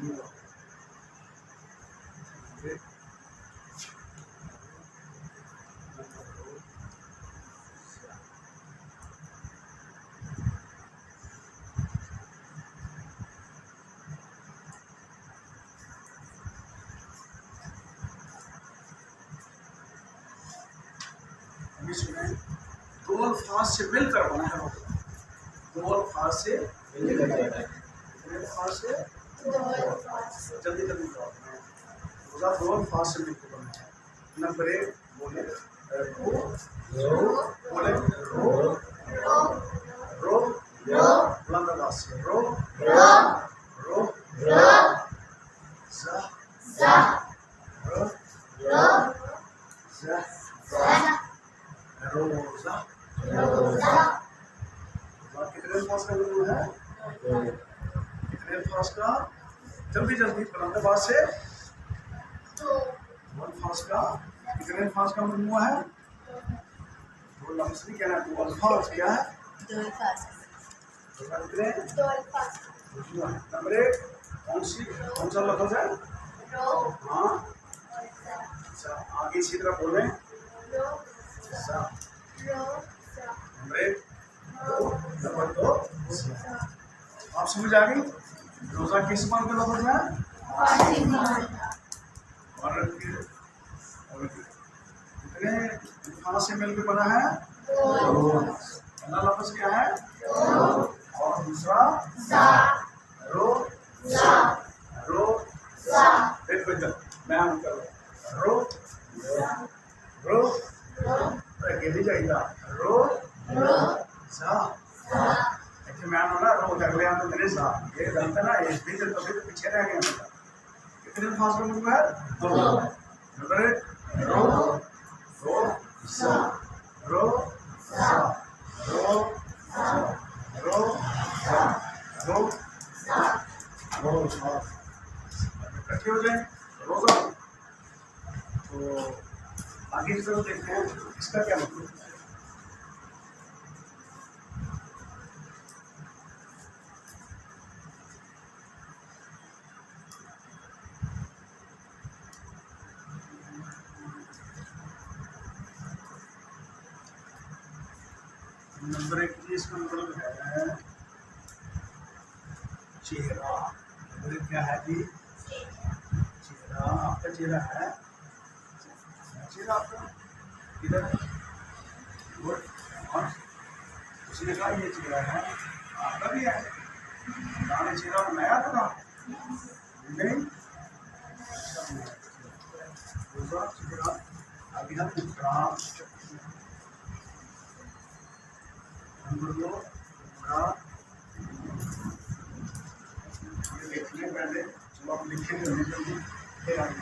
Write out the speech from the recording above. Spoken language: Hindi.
दो अल्फाज से मिलकर बना है। दो अल्फाज से मिलकर जल्दी जल्दी दो अल्फाज से मिलकर बना है। नंबर एक बोले बोले रो बुलंद आवाज से रो जा रोजा कितने अल्फाज का गुरु है? कितने अल्फाज का? जल्दी जल्दी बुलंद आवाज से दो अल्फाज का। कितने अल्फाज का मजमूआ है? दो लफ्ज नहीं कहना, दो अल्फाज। क्या है? दो अल्फाज। नंबर एक कौन सा लफ्ज है? हाँ, आगे इसी तरह बोले नंबर दो। आप समझ आ गई? रोजा किस मान का लफ्ज है? और कितने अल्फाज से मिलकर बना है? पहला लफ्ज क्या है? और दूसरा रो मैं रो अकेली चाहिए रो सा मैं रो अगले आने मेरे साथ ये गलत है ना। इस भी तो पीछे रह गए। कितने अल्फाज का मतलब है? दो। नंबर एक रो इकट्ठे हो जाए रोजा। तो आगे की तरफ देखते हैं इसका क्या मतलब है। नंबर एक इसका मतलब है चेहरा। नंबर एक क्या है जी? चेहरा। आपका चेहरा है? चेहरा आपका इधर उसने कहा ये चेहरा है, आपका भी है। पुराने चेहरा नया था नहीं। चेहरा अभी हम नंबर दो देखने पहले चलो आप लिखेंगे जल्दी जल्दी।